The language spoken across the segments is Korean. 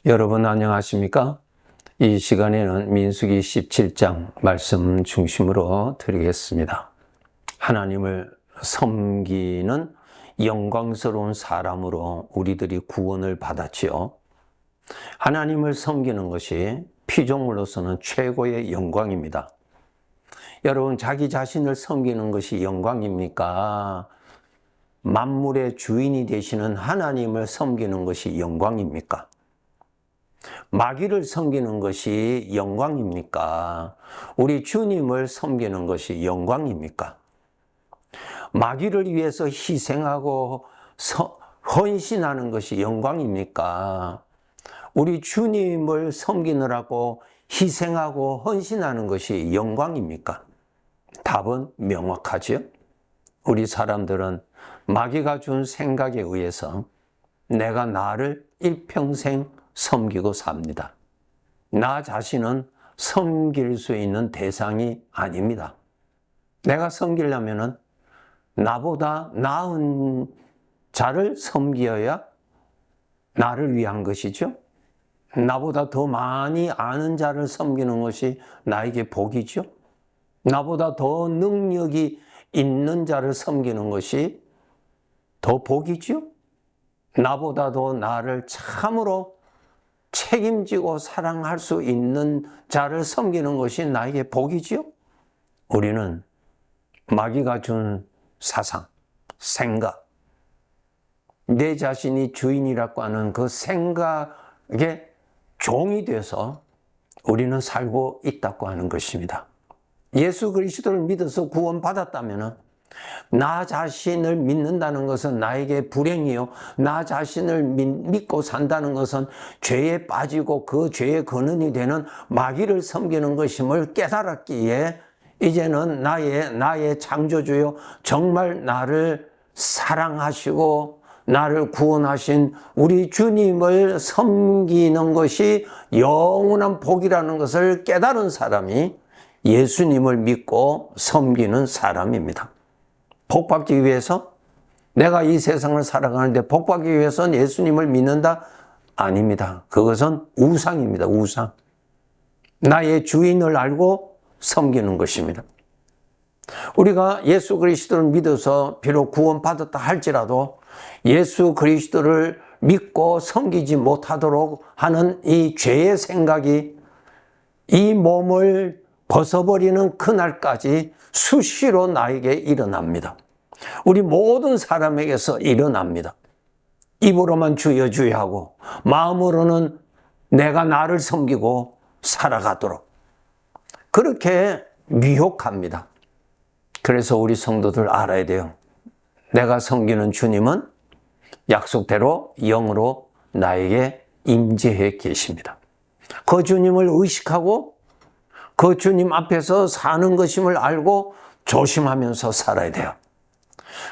여러분 안녕하십니까? 이 시간에는 민수기 17장 말씀 중심으로 드리겠습니다. 하나님을 섬기는 영광스러운 사람으로 우리들이 구원을 받았지요. 하나님을 섬기는 것이 피조물로서는 최고의 영광입니다. 여러분, 자기 자신을 섬기는 것이 영광입니까? 만물의 주인이 되시는 하나님을 섬기는 것이 영광입니까? 마귀를 섬기는 것이 영광입니까? 우리 주님을 섬기는 것이 영광입니까? 마귀를 위해서 희생하고 헌신하는 것이 영광입니까? 우리 주님을 섬기느라고 희생하고 헌신하는 것이 영광입니까? 답은 명확하죠. 우리 사람들은 마귀가 준 생각에 의해서 내가 나를 일평생 섬기고 삽니다. 나 자신은 섬길 수 있는 대상이 아닙니다. 내가 섬기려면 나보다 나은 자를 섬겨야 나를 위한 것이죠. 나보다 더 많이 아는 자를 섬기는 것이 나에게 복이죠. 나보다 더 능력이 있는 자를 섬기는 것이 더 복이죠. 나보다도 나를 참으로 책임지고 사랑할 수 있는 자를 섬기는 것이 나에게 복이지요. 우리는 마귀가 준 사상, 생각, 내 자신이 주인이라고 하는 그 생각에 종이 돼서 우리는 살고 있다고 하는 것입니다. 예수 그리스도를 믿어서 구원받았다면 나 자신을 믿는다는 것은 나에게 불행이요, 나 자신을 믿고 산다는 것은 죄에 빠지고 그 죄의 근원이 되는 마귀를 섬기는 것임을 깨달았기에 이제는 나의 창조주요, 정말 나를 사랑하시고 나를 구원하신 우리 주님을 섬기는 것이 영원한 복이라는 것을 깨달은 사람이 예수님을 믿고 섬기는 사람입니다. 복받기 위해서 내가 이 세상을 살아가는데 복받기 위해서는 예수님을 믿는다? 아닙니다. 그것은 우상입니다. 우상. 나의 주인을 알고 섬기는 것입니다. 우리가 예수 그리스도를 믿어서 비록 구원받았다 할지라도 예수 그리스도를 믿고 섬기지 못하도록 하는 이 죄의 생각이 이 몸을 벗어버리는 그날까지 수시로 나에게 일어납니다. 우리 모든 사람에게서 일어납니다. 입으로만 주여 주여 하고 마음으로는 내가 나를 섬기고 살아가도록 그렇게 미혹합니다. 그래서 우리 성도들 알아야 돼요. 내가 섬기는 주님은 약속대로 영으로 나에게 임재해 계십니다. 그 주님을 의식하고 그 주님 앞에서 사는 것임을 알고 조심하면서 살아야 돼요.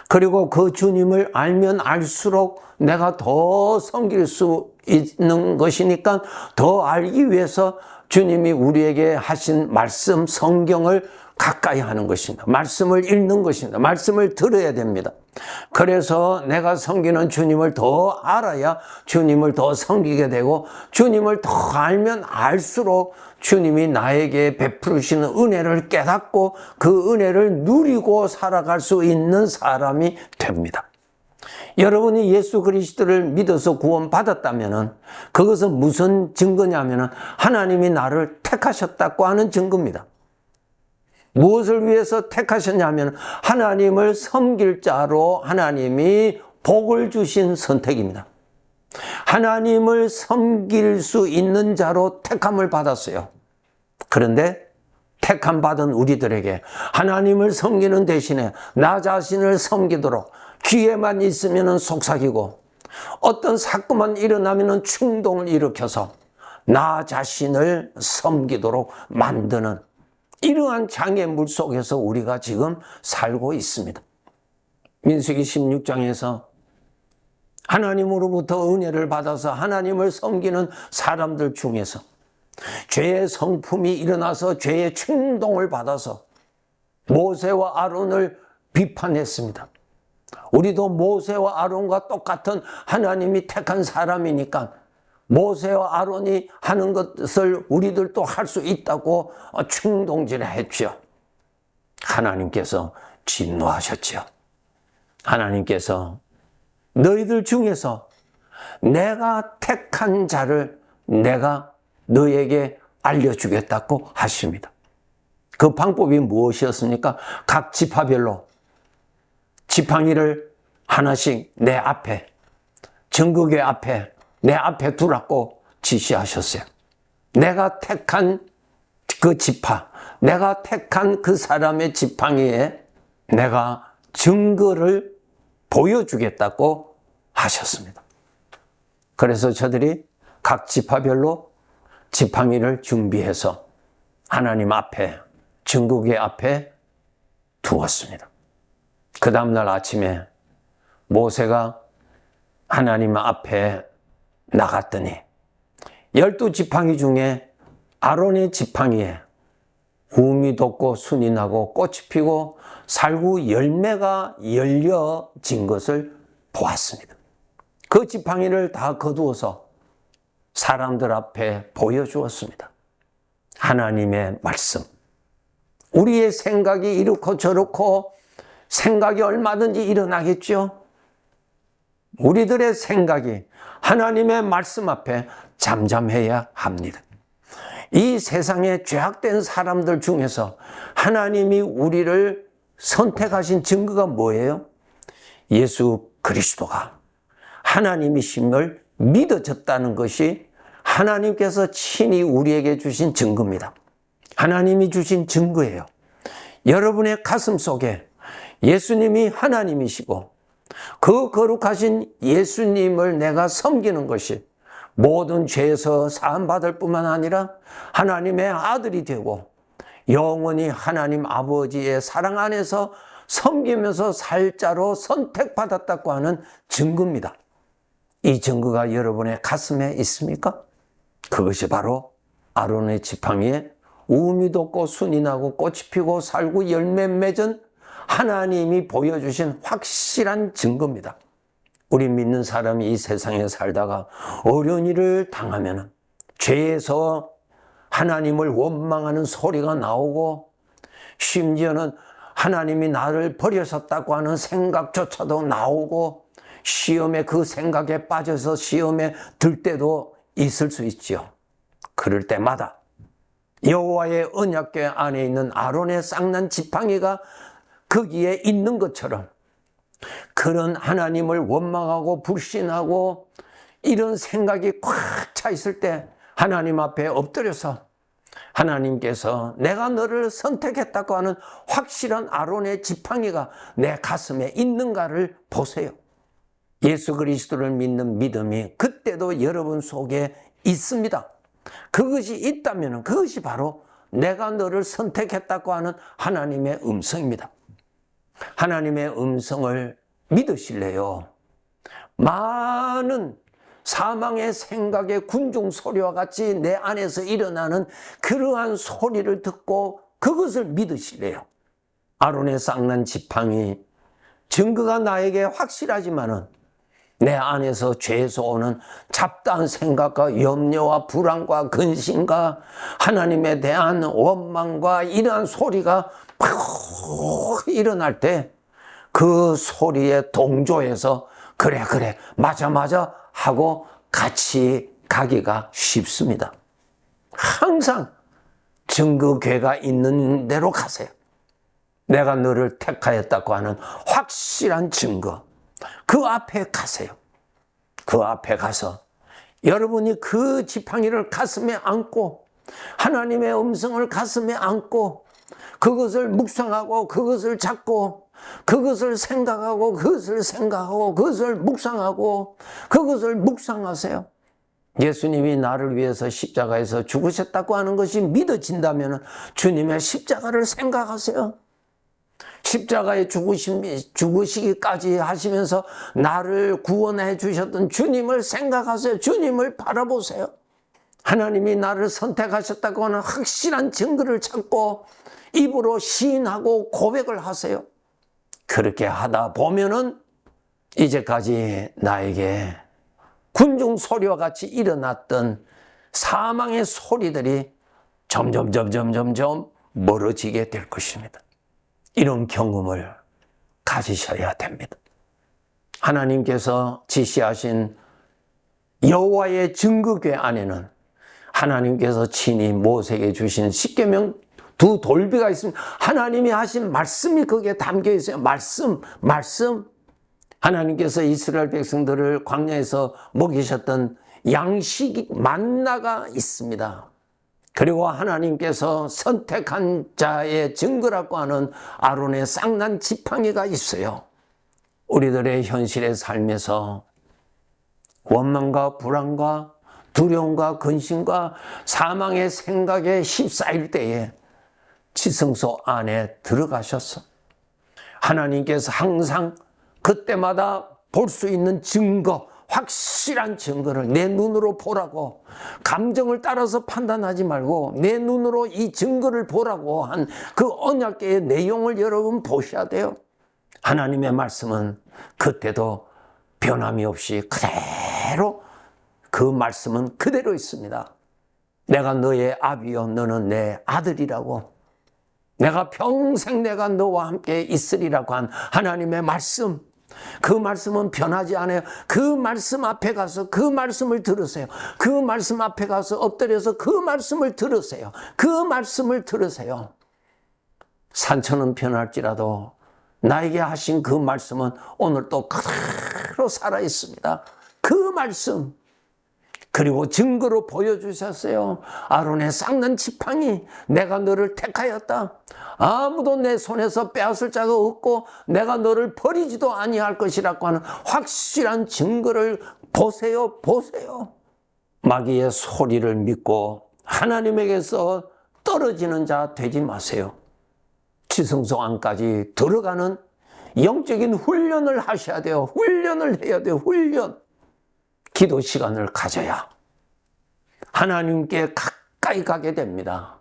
그리고 그 주님을 알면 알수록 내가 더 섬길 수 있는 것이니까 더 알기 위해서 주님이 우리에게 하신 말씀, 성경을 가까이 하는 것입니다. 말씀을 읽는 것입니다. 말씀을 들어야 됩니다. 그래서 내가 섬기는 주님을 더 알아야 주님을 더 섬기게 되고 주님을 더 알면 알수록 주님이 나에게 베푸시는 은혜를 깨닫고 그 은혜를 누리고 살아갈 수 있는 사람이 됩니다. 여러분이 예수 그리스도를 믿어서 구원받았다면 그것은 무슨 증거냐면 하나님이 나를 택하셨다고 하는 증거입니다. 무엇을 위해서 택하셨냐면 하나님을 섬길 자로 하나님이 복을 주신 선택입니다. 하나님을 섬길 수 있는 자로 택함을 받았어요. 그런데 택함 받은 우리들에게 하나님을 섬기는 대신에 나 자신을 섬기도록 기회만 있으면 속삭이고 어떤 사건만 일어나면 충동을 일으켜서 나 자신을 섬기도록 만드는 이러한 장애물 속에서 우리가 지금 살고 있습니다. 민수기 16장에서 하나님으로부터 은혜를 받아서 하나님을 섬기는 사람들 중에서 죄의 성품이 일어나서 죄의 충동을 받아서 모세와 아론을 비판했습니다. 우리도 모세와 아론과 똑같은 하나님이 택한 사람이니까 모세와 아론이 하는 것을 우리들도 할 수 있다고 충동질했죠. 하나님께서 진노하셨죠. 하나님께서 너희들 중에서 내가 택한 자를 내가 너에게 알려주겠다고 하십니다. 그 방법이 무엇이었습니까? 각 지파별로 지팡이를 하나씩 내 앞에, 정극의 앞에, 내 앞에 두라고 지시하셨어요. 내가 택한 그 지파, 내가 택한 그 사람의 지팡이에 내가 증거를 보여주겠다고 하셨습니다. 그래서 저들이 각 지파별로 지팡이를 준비해서 하나님 앞에, 증거의 앞에 두었습니다. 그 다음날 아침에 모세가 하나님 앞에 나갔더니 12지팡이 중에 아론의 지팡이에 우음이 돋고 순이 나고 꽃이 피고 살구 열매가 열려진 것을 보았습니다. 그 지팡이를 다 거두어서 사람들 앞에 보여주었습니다. 하나님의 말씀. 우리의 생각이 이렇고 저렇고 생각이 얼마든지 일어나겠죠. 우리들의 생각이 하나님의 말씀 앞에 잠잠해야 합니다. 이 세상에 죄악된 사람들 중에서 하나님이 우리를 선택하신 증거가 뭐예요? 예수 그리스도가 하나님이심을 믿어졌다는 것이 하나님께서 친히 우리에게 주신 증거입니다. 하나님이 주신 증거예요. 여러분의 가슴 속에 예수님이 하나님이시고 그 거룩하신 예수님을 내가 섬기는 것이 모든 죄에서 사함받을 뿐만 아니라 하나님의 아들이 되고 영원히 하나님 아버지의 사랑 안에서 섬기면서 살 자로 선택받았다고 하는 증거입니다. 이 증거가 여러분의 가슴에 있습니까? 그것이 바로 아론의 지팡이에 우음이 돋고 순이 나고 꽃이 피고 살구 열매 맺은 하나님이 보여주신 확실한 증거입니다. 우리 믿는 사람이 이 세상에 살다가 어려운 일을 당하면 죄에서 하나님을 원망하는 소리가 나오고 심지어는 하나님이 나를 버리셨다고 하는 생각조차도 나오고 시험에 그 생각에 빠져서 시험에 들 때도 있을 수 있죠. 그럴 때마다 여호와의 언약궤 안에 있는 아론의 쌍난 지팡이가 거기에 있는 것처럼 그런 하나님을 원망하고 불신하고 이런 생각이 꽉 차 있을 때 하나님 앞에 엎드려서 하나님께서 내가 너를 선택했다고 하는 확실한 아론의 지팡이가 내 가슴에 있는가를 보세요. 예수 그리스도를 믿는 믿음이 그때도 여러분 속에 있습니다. 그것이 있다면 그것이 바로 내가 너를 선택했다고 하는 하나님의 음성입니다. 하나님의 음성을 믿으실래요? 많은 사망의 생각의 군중 소리와 같이 내 안에서 일어나는 그러한 소리를 듣고 그것을 믿으실래요? 아론의 쌍난 지팡이 증거가 나에게 확실하지만은 내 안에서 죄에서 오는 잡다한 생각과 염려와 불안과 근심과 하나님에 대한 원망과 이러한 소리가 팍 일어날 때 그 소리에 동조해서 그래 맞아 하고 같이 가기가 쉽습니다. 항상 증거궤가 있는 대로 가세요. 내가 너를 택하였다고 하는 확실한 증거, 그 앞에 가세요. 그 앞에 가서 여러분이 그 지팡이를 가슴에 안고 하나님의 음성을 가슴에 안고 그것을 묵상하고 그것을 잡고 그것을 생각하고 그것을 묵상하고 그것을 묵상하세요. 예수님이 나를 위해서 십자가에서 죽으셨다고 하는 것이 믿어진다면 주님의 십자가를 생각하세요. 십자가에 죽으시기까지 하시면서 나를 구원해 주셨던 주님을 생각하세요. 주님을 바라보세요. 하나님이 나를 선택하셨다고 하는 확실한 증거를 찾고 입으로 시인하고 고백을 하세요. 그렇게 하다 보면은 이제까지 나에게 군중 소리와 같이 일어났던 사망의 소리들이 점점 멀어지게 될 것입니다. 이런 경험을 가지셔야 됩니다. 하나님께서 지시하신 여호와의 증거궤 안에는 하나님께서 친히 모세에게 주신 십계명 두 돌비가 있습니다. 하나님이 하신 말씀이 거기에 담겨 있어요. 말씀. 하나님께서 이스라엘 백성들을 광야에서 먹이셨던 양식 만나가 있습니다. 그리고 하나님께서 선택한 자의 증거라고 하는 아론의 쌍난 지팡이가 있어요. 우리들의 현실의 삶에서 원망과 불안과 두려움과 근심과 사망의 생각에 휩싸일 때에 지성소 안에 들어가셔서 하나님께서 항상 그때마다 볼 수 있는 증거, 확실한 증거를 내 눈으로 보라고, 감정을 따라서 판단하지 말고 내 눈으로 이 증거를 보라고 한 그 언약궤의 내용을 여러분 보셔야 돼요. 하나님의 말씀은 그때도 변함이 없이 그대로, 그 말씀은 그대로 있습니다. 내가 너의 아비요 너는 내 아들이라고, 내가 평생 내가 너와 함께 있으리라고 한 하나님의 말씀, 그 말씀은 변하지 않아요. 그 말씀 앞에 가서 그 말씀을 들으세요. 그 말씀 앞에 가서 엎드려서 그 말씀을 들으세요. 그 말씀을 들으세요. 산천은 변할지라도 나에게 하신 그 말씀은 오늘도 그대로 살아있습니다. 그 말씀, 그리고 증거로 보여주셨어요. 아론의 쌍난 지팡이, 내가 너를 택하였다. 아무도 내 손에서 빼앗을 자가 없고 내가 너를 버리지도 아니할 것이라고 하는 확실한 증거를 보세요. 마귀의 소리를 믿고 하나님에게서 떨어지는 자 되지 마세요. 지성소 안까지 들어가는 영적인 훈련을 하셔야 돼요. 훈련을 해야 돼요. 기도 시간을 가져야 하나님께 가까이 가게 됩니다.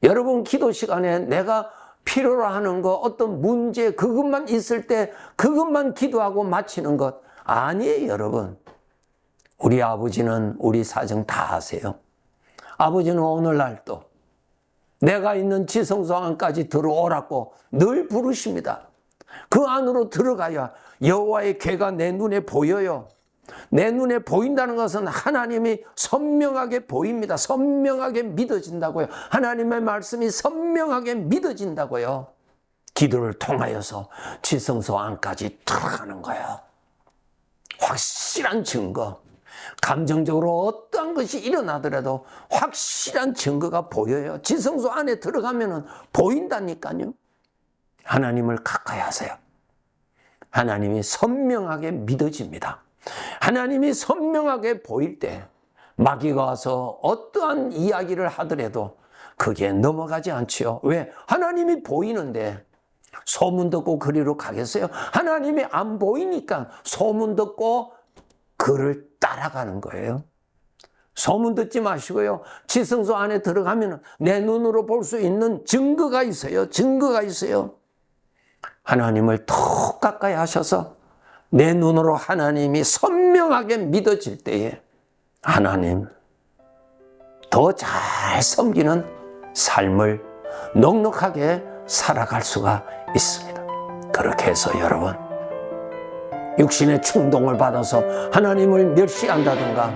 여러분, 기도 시간에 내가 필요로 하는 거, 어떤 문제, 그것만 있을 때 그것만 기도하고 마치는 것 아니에요, 여러분. 우리 아버지는 우리 사정 다 아세요. 아버지는 오늘날도 내가 있는 지성소 안까지 들어오라고 늘 부르십니다. 그 안으로 들어가야 여호와의 궤가 내 눈에 보여요. 내 눈에 보인다는 것은 하나님이 선명하게 보입니다. 선명하게 믿어진다고요. 하나님의 말씀이 선명하게 믿어진다고요. 기도를 통하여서 지성소 안까지 들어가는 거예요. 확실한 증거. 감정적으로 어떠한 것이 일어나더라도 확실한 증거가 보여요. 지성소 안에 들어가면 보인다니까요. 하나님을 가까이 하세요. 하나님이 선명하게 믿어집니다. 하나님이 선명하게 보일 때 마귀가 와서 어떠한 이야기를 하더라도 그게 넘어가지 않지요. 왜? 하나님이 보이는데 소문 듣고 그리로 가겠어요? 하나님이 안 보이니까 소문 듣고 그를 따라가는 거예요. 소문 듣지 마시고요. 지성소 안에 들어가면 내 눈으로 볼 수 있는 증거가 있어요. 하나님을 더 가까이 하셔서 내 눈으로 하나님이 선명하게 믿어질 때에 하나님 더 잘 섬기는 삶을 넉넉하게 살아갈 수가 있습니다. 그렇게 해서 여러분, 육신의 충동을 받아서 하나님을 멸시한다든가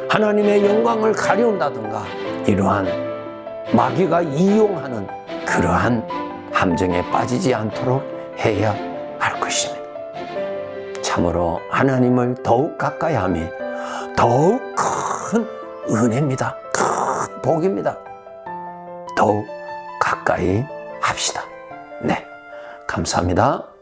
하나님의 영광을 가려운다든가 이러한 마귀가 이용하는 그러한 함정에 빠지지 않도록 해야 할 것입니다. 참으로 하나님을 더욱 가까이 함이 더욱 큰 은혜입니다. 큰 복입니다. 더욱 가까이 합시다. 네, 감사합니다.